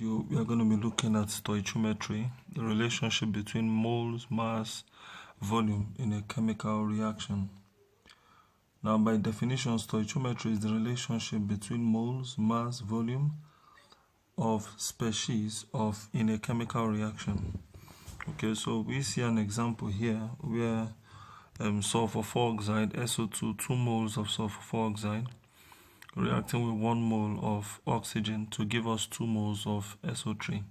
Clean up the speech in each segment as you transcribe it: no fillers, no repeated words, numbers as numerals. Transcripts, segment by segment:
video, we are going to be looking at stoichiometry, the relationship between moles, mass, volume in a chemical reaction. Now, by definition, stoichiometry is the relationship between moles, mass, volume of species in a chemical reaction. Okay, so we see an example here where sulfur 4 oxide, SO2, 2 moles of sulfur 4 oxide, reacting with 1 mole of oxygen to give us 2 moles of SO3.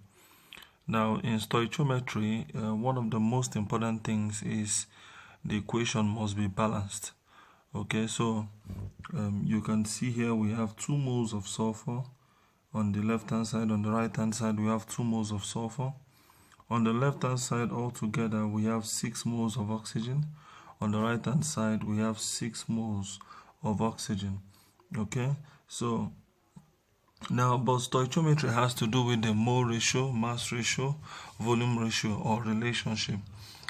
Now, in stoichiometry, one of the most important things is the equation must be balanced. Okay, so you can see here we have 2 moles of sulfur on the left hand side. On the right hand side, we have 2 moles of sulfur. On the left hand side, altogether, we have 6 moles of oxygen. On the right hand side, we have 6 moles of oxygen. Okay, so now, but stoichiometry has to do with the mole ratio, mass ratio, volume ratio, or relationship.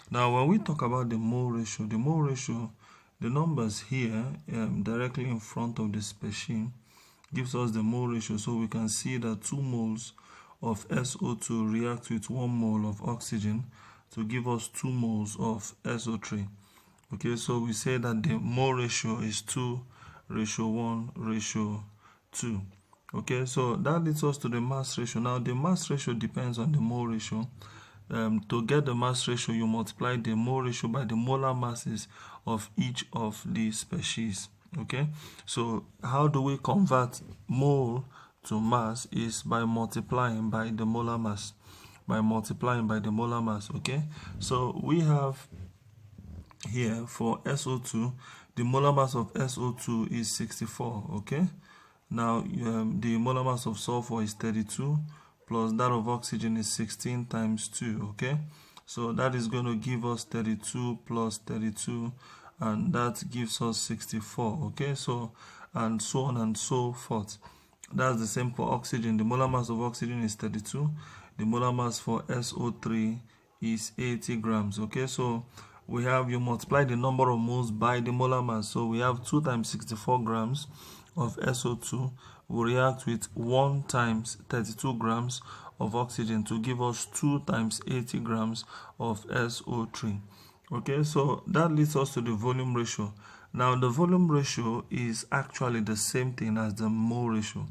Now, when we talk about the mole ratio, the numbers here directly in front of the species gives us the mole ratio. So we can see that 2 moles of SO2 react with 1 mole of oxygen to give us 2 moles of SO3. Okay, so we say that the mole ratio is 2:1:2. Okay, so that leads us to the mass ratio. Now, the mass ratio depends on the mole ratio. To get the mass ratio, you multiply the mole ratio by the molar masses of each of the species. Okay, so how do we convert mole to mass? Is by multiplying by the molar mass. Okay, so we have here for SO2, the molar mass of SO2 is 64. Okay, now the molar mass of sulfur is 32, plus that of oxygen is 16 times 2. Okay, so that is going to give us 32 plus 32, and that gives us 64. Okay, so and so on and so forth. That's the same for oxygen. The molar mass of oxygen is 32. The molar mass for SO3 is 80 grams. Okay, so we have, you multiply the number of moles by the molar mass. So we have 2 times 64 grams of SO2 will react with 1 times 32 grams of oxygen to give us 2 times 80 grams of SO3. Okay, so that leads us to the volume ratio. Now, the volume ratio is actually the same thing as the mole ratio.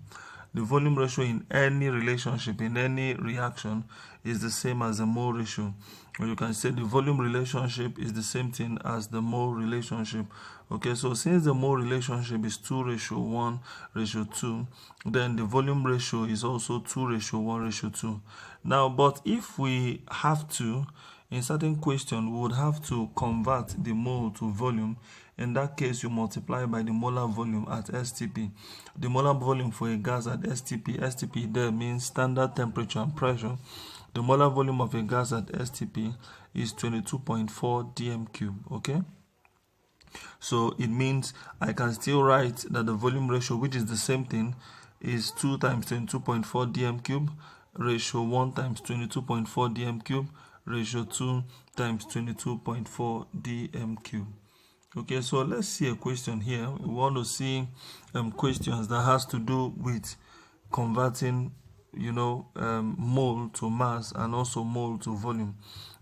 The volume ratio in any relationship, in any reaction, is the same as the mole ratio. Or you can say the volume relationship is the same thing as the mole relationship. Okay, so since the mole relationship is 2:1:2, then the volume ratio is also 2:1:2. Now, but if we have to, in certain question, we would have to convert the mole to volume. In that case, you multiply by the molar volume at STP. The molar volume for a gas at STP there means standard temperature and pressure. The molar volume of a gas at STP is 22.4 dm³. Okay, so it means I can still write that the volume ratio, which is the same thing, is 2 times 22.4 dm³, ratio 1 times 22.4 dm³, ratio 2 times 22.4 dm³. Okay, so let's see a question here. We want to see questions that has to do with converting, mole to mass and also mole to volume.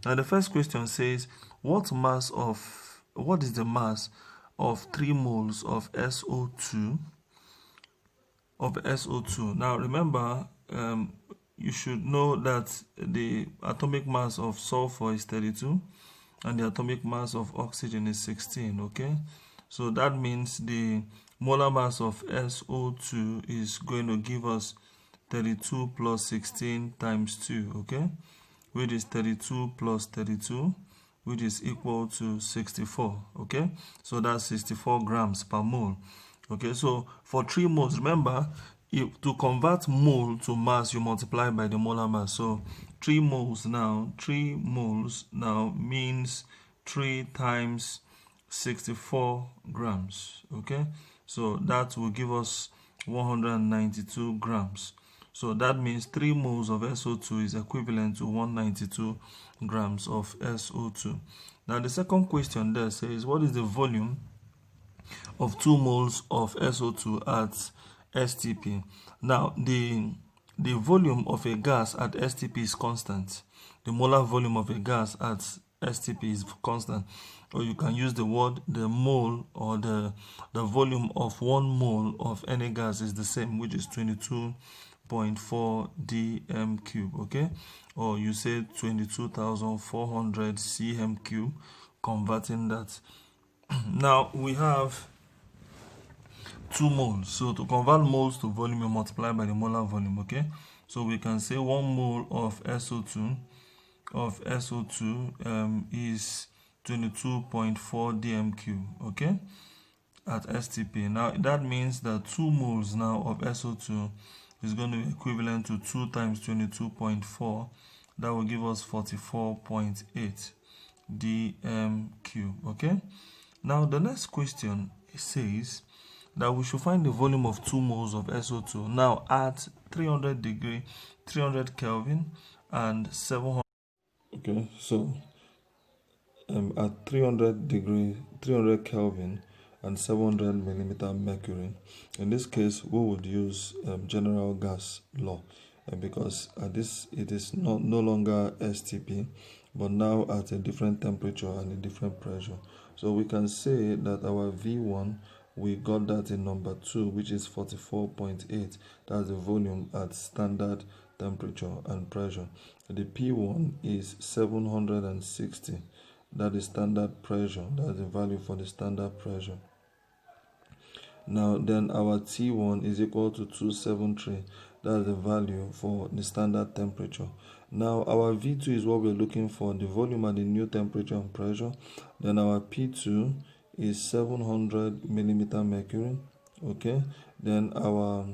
Now, the first question says, what is the mass of 3 moles of SO2? Now, remember, you should know that the atomic mass of sulfur is 32 and the atomic mass of oxygen is 16. Okay, so that means the molar mass of SO2 is going to give us 32 plus 16 times 2. Okay, which is 32 plus 32, which is equal to 64. Okay, so that's 64 grams per mole. Okay, so for 3 moles, remember, to convert mole to mass, you multiply by the molar mass. So 3 moles now means 3 times 64 grams. Okay, so that will give us 192 grams. So that means 3 moles of SO2 is equivalent to 192 grams of SO2. Now, the second question there says, what is the volume of 2 moles of SO2 at STP? Now, the the volume of a gas at STP is constant. The molar volume of a gas at STP is constant. Or you can use the word the mole, or the volume of 1 mole of any gas is the same, which is 22.4 dm cube, okay? Or you say 22,400 cm cube, converting that. Now we have 2 moles. So to convert moles to volume, you multiply by the molar volume, okay? So we can say 1 mole of SO2 is 22.4 dm cube, okay, at STP. Now that means that 2 moles now of SO2 is going to be equivalent to 2 times 22.4. That will give us 44.8 dm cube, okay? Now the next question says that we should find the volume of 2 moles of SO2 now at 300 Kelvin and 700. Okay, so at 300 Kelvin and 700 millimeter mercury. In this case, we would use general gas law, because at this it is no longer STP, but now at a different temperature and a different pressure. So we can say that our V1, we got that in number 2, which is 44.8. That's the volume at standard temperature and pressure. The P1 is 760. That is standard pressure. That's the value for the standard pressure. Now then our T1 is equal to 273. That's the value for the standard temperature. Now our V2 is what we're looking for, the volume at the new temperature and pressure. Then our P2 is 700 millimeter mercury, okay? Then our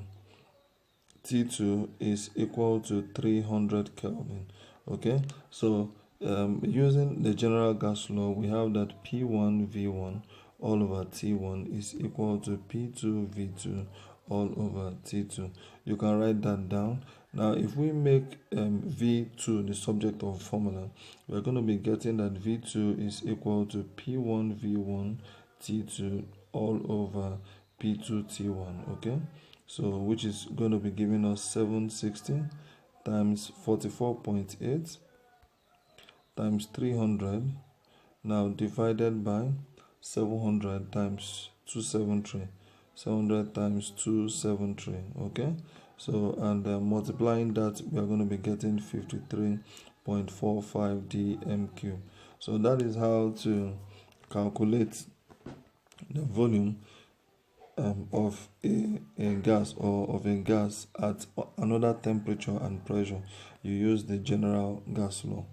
T2 is equal to 300 Kelvin, okay? So using the general gas law, we have that P1 V1 all over T1 is equal to P2 V2 all over T2. You can write that down. Now if we make V2 the subject of formula, we're going to be getting that V2 is equal to P1 V1 T2 all over P2 T1, okay? So which is going to be giving us 760 times 44.8 times 300, now divided by 700 times 273. 700 times 273, okay? So and multiplying that, we are going to be getting 53.45 dm cube. So that is how to calculate the volume of a gas, or of a gas at another temperature and pressure. You use the general gas law.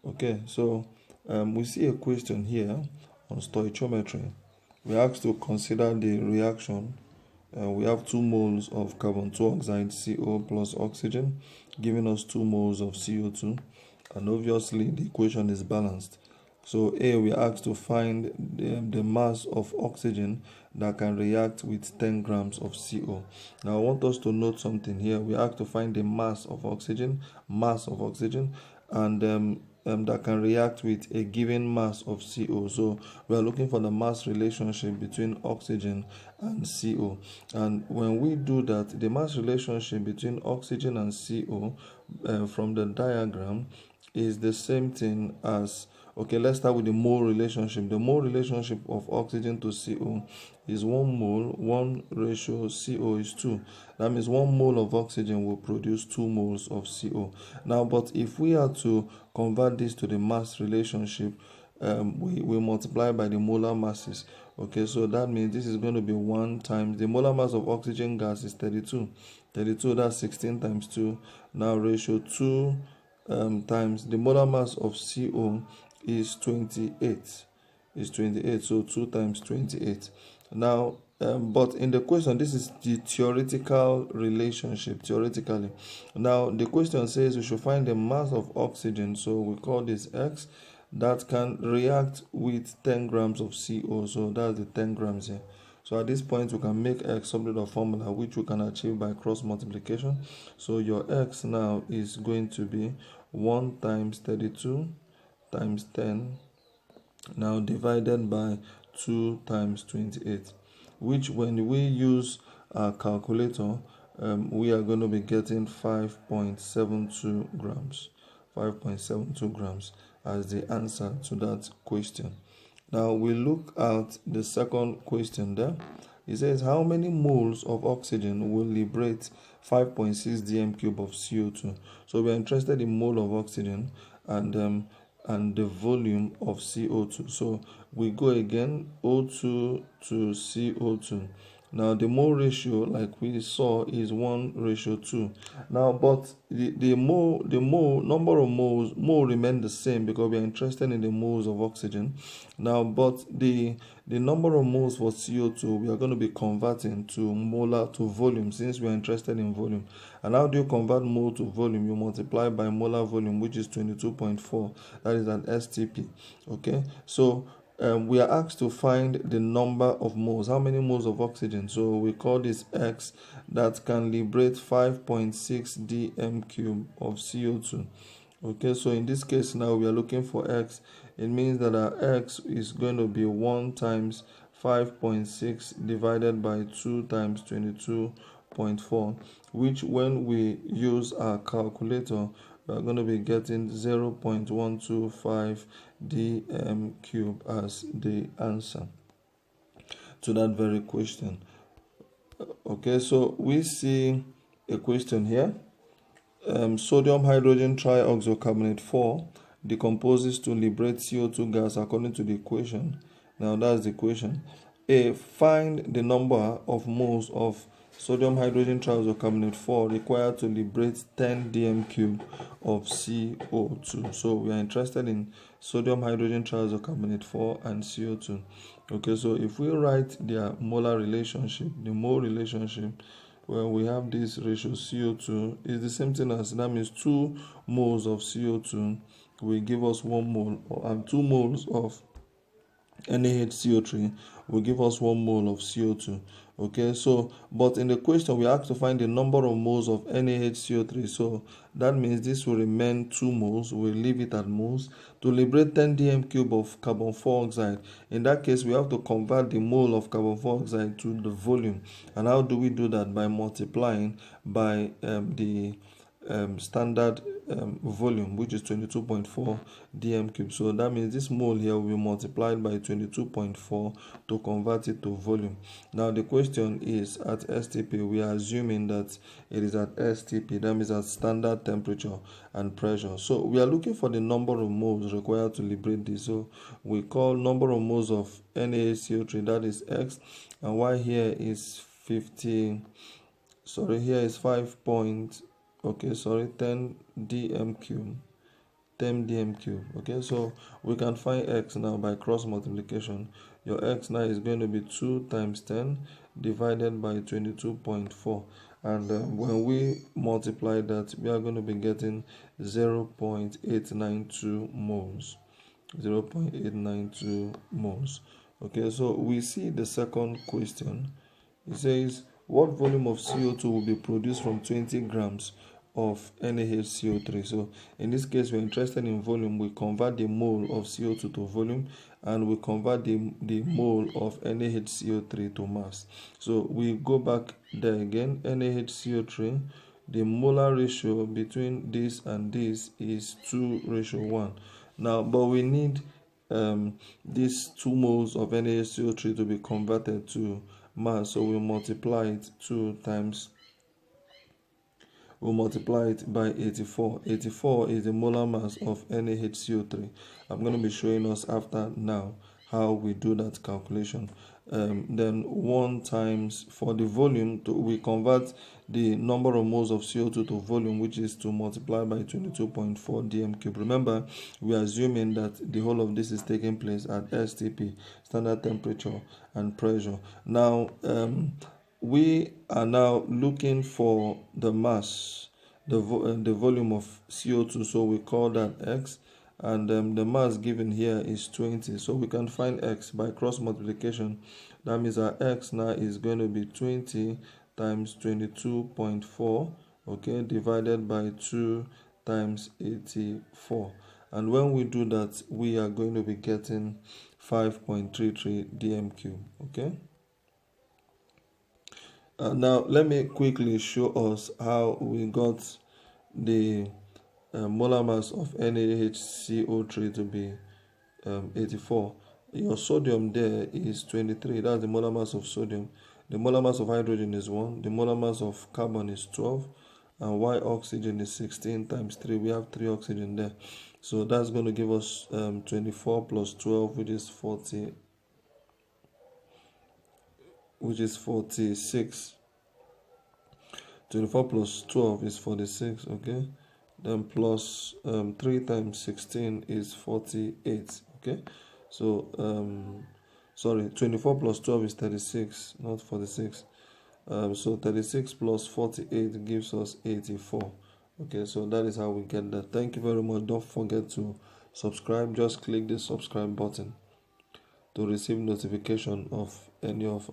Okay, so we see a question here on stoichiometry. We are asked to consider the reaction. We have 2 moles of carbon 2 oxide CO plus oxygen, giving us 2 moles of CO2, and obviously the equation is balanced. So A, we are asked to find the mass of oxygen that can react with 10 grams of CO. Now I want us to note something here. We are asked to find the mass of oxygen, and that can react with a given mass of CO. So we are looking for the mass relationship between oxygen and CO. And when we do that, the mass relationship between oxygen and CO from the diagram is the same thing as, okay, let's start with the mole relationship. The mole relationship of oxygen to CO is 1 mole, 1 ratio CO is 2. That means 1 mole of oxygen will produce 2 moles of CO. Now, but if we are to convert this to the mass relationship, we multiply by the molar masses. Okay, so that means this is going to be 1 times the molar mass of oxygen gas is 32. 32, that's 16 times 2. Now ratio 2 times the molar mass of CO is 28. Is 28, so 2 times 28. Now, but in the question, this is the theoretical relationship, theoretically. Now, the question says we should find the mass of oxygen, so we call this X, that can react with 10 grams of CO, so that's the 10 grams here. So at this point, we can make X subject of formula, which we can achieve by cross multiplication. So your X now is going to be 1 times 32 times 10, now divided by 2 times 28, which when we use our calculator, we are going to be getting 5.72 grams. 5.72 grams as the answer to that question. Now we look at the second question there. It says how many moles of oxygen will liberate 5.6 dm cube of CO2. So we are interested in mole of oxygen and the volume of CO2. So we go again, O2 to CO2. Now the mole ratio, like we saw, is 1:2. Now, but the mole number of mole remain the same because we are interested in the moles of oxygen. Now, but the number of moles for CO2 we are going to be converting to molar to volume, since we are interested in volume. And how do you convert mole to volume? You multiply by molar volume, which is 22.4. That is an STP. Okay, so we are asked to find the number of moles, how many moles of oxygen. So we call this X, that can liberate 5.6 dm cube of CO2. Okay, so in this case now we are looking for X. It means that our X is going to be 1 times 5.6 divided by 2 times 22.4, which when we use our calculator, we are going to be getting 0.125 dm cube as the answer to that very question. Okay, so we see a question here. Sodium hydrogen trioxocarbonate 4 decomposes to liberate CO2 gas according to the equation. Now that's the equation. A, find the number of moles of sodium hydrogen trioxocarbonate 4 required to liberate 10 dm cube of CO2. So we are interested in sodium hydrogen trioxocarbonate 4 and CO2. Okay, so if we write their molar relationship, the mole relationship, well, we have this ratio CO2 is the same thing as, that means 2 moles of CO2 will give us 1 mole, and 2 moles of NaHCO3 will give us 1 mole of CO2. Okay, so but in the question we have to find the number of moles of NaHCO3, so that means this will remain 2 moles. We'll leave it at moles to liberate 10 dm cube of carbon dioxide. In that case, we have to convert the mole of carbon dioxide to the volume. And how do we do that? By multiplying by the standard volume, which is 22.4 dm cube. So that means this mole here will be multiplied by 22.4 to convert it to volume. Now the question is at STP. We are assuming that it is at STP, that means at standard temperature and pressure. So we are looking for the number of moles required to liberate this. So we call number of moles of NaHCO3, that is X, and Y here is 50. Sorry, here is 5. Okay, sorry, 10 dm cube. 10 dm cube. Okay, so we can find X now by cross multiplication. Your X now is going to be 2 times 10 divided by 22.4, and when we multiply that, we are going to be getting 0.892 moles. 0.892 moles. Okay, so we see the second question. It says what volume of CO2 will be produced from 20 grams of NaHCO3. So in this case, we're interested in volume. We convert the mole of CO2 to volume, and we convert the mole of NaHCO3 to mass. So we go back there again. NaHCO3, the molar ratio between this and this is 2:1. Now, but we need these 2 moles of NaHCO3 to be converted to mass, so we'll multiply it 2 times. We'll multiply it by 84. 84 is the molar mass of NaHCO3. I'm going to be showing us after now how we do that calculation. Then 1 times, for the volume, we convert the number of moles of CO2 to volume, which is to multiply by 22.4 dm cube. Remember, we are assuming that the whole of this is taking place at STP, standard temperature and pressure. Now, we are now looking for the mass, the volume of CO2, so we call that X, and the mass given here is 20. So we can find X by cross multiplication. That means our X now is going to be 20 times 22.4, okay, divided by 2 times 84. And when we do that, we are going to be getting 5.33 dm cube. Okay, Now let me quickly show us how we got the molar mass of NaHCO3 to be 84. Your sodium there is 23. That's the molar mass of sodium. The molar mass of hydrogen is 1. The molar mass of carbon is 12. And Y oxygen is 16 times 3. We have 3 oxygen there. So that's going to give us 24 plus 12, which is 40, which is 46. 24 plus 12 is 46, okay? Then plus 3 times 16 is 48, okay? So, sorry, 24 plus 12 is 36, not 46. So 36 plus 48 gives us 84. Okay, so that is how we get that. Thank you very much. Don't forget to subscribe. Just click the subscribe button to receive notification of any of